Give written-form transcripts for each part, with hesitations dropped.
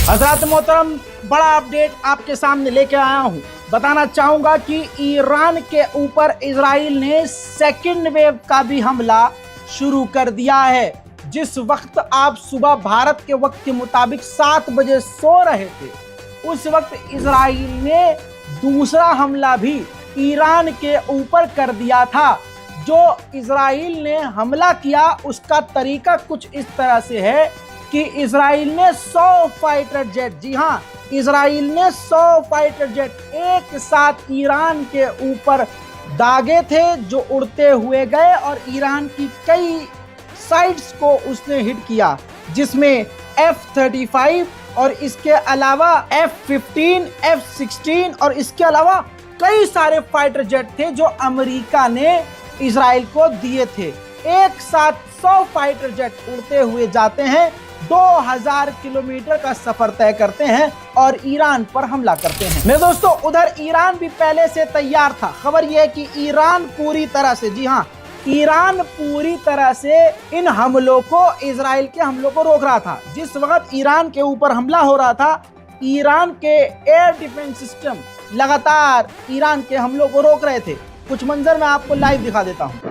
हजरत मोहतरम, बड़ा अपडेट आपके सामने लेके आया हूं। बताना चाहूंगा कि ईरान के ऊपर इजराइल ने सेकंड वेव का भी हमला शुरू कर दिया है। जिस वक्त आप सुबह भारत के वक्त के मुताबिक 7 बजे सो रहे थे, उस वक्त इजराइल ने दूसरा हमला भी ईरान के ऊपर कर दिया था। जो इजराइल ने हमला किया उसका तरीका कुछ इस तरह से है कि इजराइल ने 100 फाइटर जेट, जी हां, इजराइल ने 100 फाइटर जेट एक साथ ईरान के ऊपर दागे थे जो उड़ते हुए गए और ईरान की कई साइट्स को उसने हिट किया, जिसमें F-35 और इसके अलावा F-15, F-16 और इसके अलावा कई सारे फाइटर जेट थे जो अमेरिका ने इजराइल को दिए थे। एक साथ 100 फाइटर जेट उड़ते हुए जाते हैं, 2000 किलोमीटर का सफर तय करते हैं और ईरान पर हमला करते हैं। मेरे दोस्तों, उधर ईरान भी पहले से तैयार था। खबर यह है कि ईरान पूरी तरह से, जी हां, ईरान पूरी तरह से इन हमलों को, इजराइल के हमलों को रोक रहा था। जिस वक्त ईरान के ऊपर हमला हो रहा था, ईरान के एयर डिफेंस सिस्टम लगातार ईरान के हमलों को रोक रहे थे। कुछ मंजर मैं आपको लाइव दिखा देता हूं।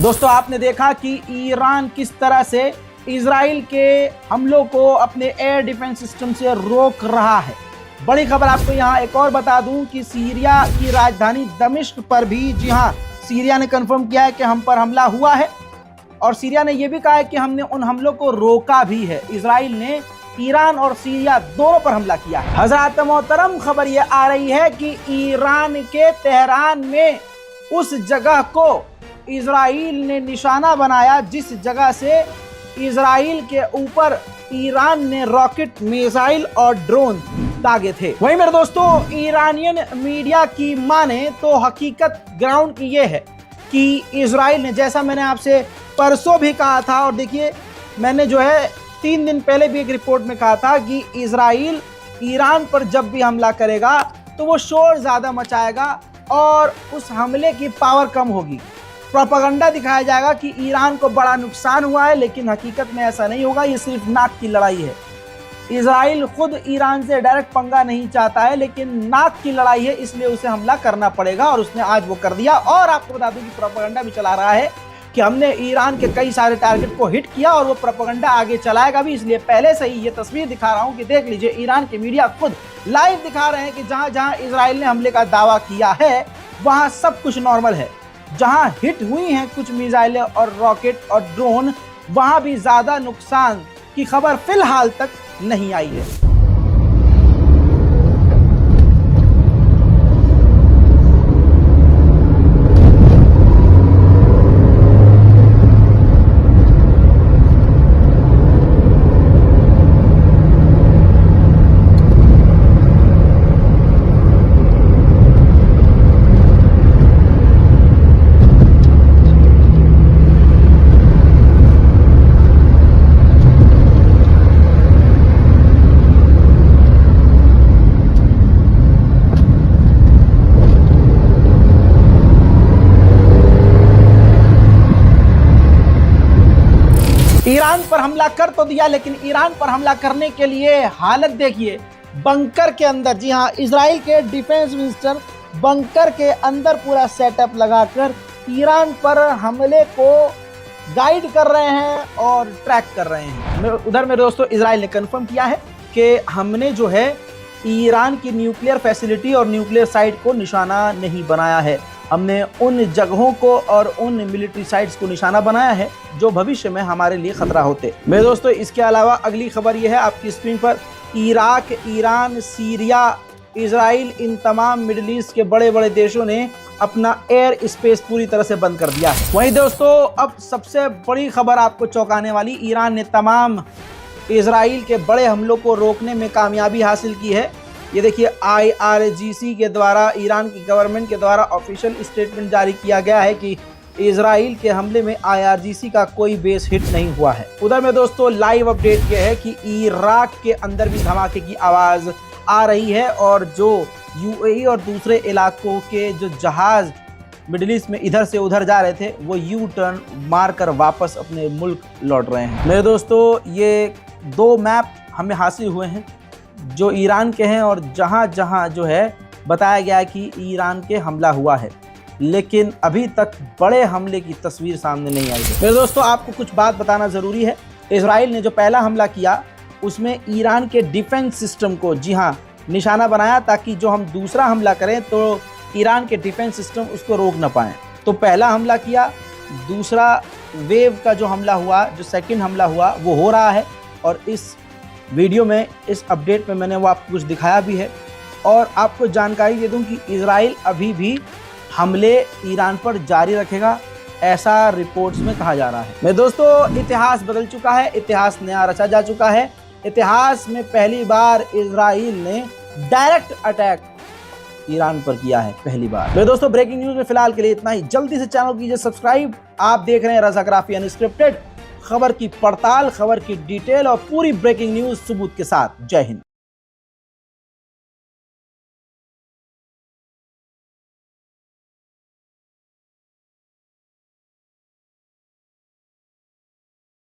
दोस्तों, आपने देखा कि ईरान किस तरह से इजराइल के हमलों को अपने एयर डिफेंस सिस्टम से रोक रहा है। बड़ी खबर आपको यहाँ एक और बता दूं कि सीरिया की राजधानी दमिश्क पर भी, जी हाँ, सीरिया ने कंफर्म किया है कि हम पर हमला हुआ है और सीरिया ने यह भी कहा है कि हमने उन हमलों को रोका भी है। इजराइल ने ईरान और सीरिया दोनों पर हमला किया है। हजरत मोहतरम, खबर यह आ रही है कि ईरान के तेहरान में उस जगह को इजराइल ने निशाना बनाया जिस जगह से इजराइल के ऊपर ईरान ने रॉकेट, मिसाइल और ड्रोन दागे थे। वहीं मेरे दोस्तों, ईरानियन मीडिया की माने तो हकीकत ग्राउंड की ये है कि इजराइल ने, जैसा मैंने आपसे परसों भी कहा था और देखिए मैंने जो है 3 दिन पहले भी एक रिपोर्ट में कहा था कि इजराइल ईरान पर जब भी हमला करेगा तो वो शोर ज्यादा मचाएगा और उस हमले की पावर कम होगी। प्रोपेगेंडा दिखाया जाएगा कि ईरान को बड़ा नुकसान हुआ है, लेकिन हकीकत में ऐसा नहीं होगा। ये सिर्फ नाक की लड़ाई है। इजराइल खुद ईरान से डायरेक्ट पंगा नहीं चाहता है, लेकिन नाक की लड़ाई है, इसलिए उसे हमला करना पड़ेगा और उसने आज वो कर दिया। और आपको बता दूं कि प्रोपेगेंडा भी चला रहा है कि हमने ईरान के कई सारे टारगेट को हिट किया और वो प्रोपेगेंडा आगे चलाएगा भी। इसलिए पहले से ही ये तस्वीर दिखा रहा हूँ कि देख लीजिए, ईरान के मीडिया खुद लाइव दिखा रहे हैं कि जहां जहां इजराइल ने हमले का दावा किया है वहां सब कुछ नॉर्मल है। जहां हिट हुई हैं कुछ मिसाइलें और रॉकेट और ड्रोन, वहां भी ज्यादा नुकसान की खबर फिलहाल तक नहीं आई है। ईरान पर हमला कर तो दिया, लेकिन ईरान पर हमला करने के लिए हालत देखिए। बंकर के अंदर, जी हाँ, इजराइल के डिफेंस मिनिस्टर बंकर के अंदर पूरा सेटअप लगाकर ईरान पर हमले को गाइड कर रहे हैं और ट्रैक कर रहे हैं। उधर में दोस्तों इजराइल ने कंफर्म किया है कि हमने जो है ईरान की न्यूक्लियर फैसिलिटी और न्यूक्लियर साइट को निशाना नहीं बनाया है। हमने उन जगहों को और उन मिलिट्री साइट्स को निशाना बनाया है जो भविष्य में हमारे लिए खतरा होते। मेरे दोस्तों इसके अलावा अगली खबर यह है आपकी स्क्रीन पर, इराक, ईरान, सीरिया, इजराइल, इन तमाम मिडिल ईस्ट के बड़े बड़े देशों ने अपना एयर स्पेस पूरी तरह से बंद कर दिया है। वहीं दोस्तों अब सबसे बड़ी खबर आपको चौंकाने वाली, ईरान ने तमाम इजराइल के बड़े हमलों को रोकने में कामयाबी हासिल की है। ये देखिए IRGC के द्वारा, ईरान की गवर्नमेंट के द्वारा ऑफिशियल स्टेटमेंट जारी किया गया है कि इजराइल के हमले में IRGC का कोई बेस हिट नहीं हुआ है। उधर में दोस्तों लाइव अपडेट यह है कि इराक के अंदर भी धमाके की आवाज़ आ रही है और जो UAE और दूसरे इलाकों के जो जहाज़ मिडिल ईस्ट में इधर से उधर जा रहे थे वो यू टर्न मारकर वापस अपने मुल्क लौट रहे हैं। मेरे दोस्तों ये 2 मैप हमें हासिल हुए हैं जो ईरान के हैं और जहाँ जहाँ जो है बताया गया है कि ईरान के हमला हुआ है, लेकिन अभी तक बड़े हमले की तस्वीर सामने नहीं आई है। मेरे दोस्तों आपको कुछ बात बताना ज़रूरी है। इजराइल ने जो पहला हमला किया उसमें ईरान के डिफेंस सिस्टम को, जी हाँ, निशाना बनाया ताकि जो हम दूसरा हमला करें तो ईरान के डिफेंस सिस्टम उसको रोक ना पाएँ। तो पहला हमला किया, दूसरा वेव का जो हमला हुआ, जो सेकंड हमला हुआ वो हो रहा है और इस वीडियो में, इस अपडेट में मैंने वो आपको कुछ दिखाया भी है। और आपको जानकारी दे दूं कि इजराइल अभी भी हमले ईरान पर जारी रखेगा, ऐसा रिपोर्ट्स में कहा जा रहा है। मेरे दोस्तों इतिहास बदल चुका है, इतिहास नया रचा जा चुका है। इतिहास में पहली बार इजराइल ने डायरेक्ट अटैक ईरान पर किया है, पहली बार। मेरे दोस्तों ब्रेकिंग न्यूज में फिलहाल के लिए इतना ही। जल्दी से चैनल कीजिए सब्सक्राइब। आप देख रहे हैं रज़ाग्राफी अनस्क्रिप्टेड, खबर की पड़ताल, खबर की डिटेल और पूरी ब्रेकिंग न्यूज सबूत के साथ। जय हिंद।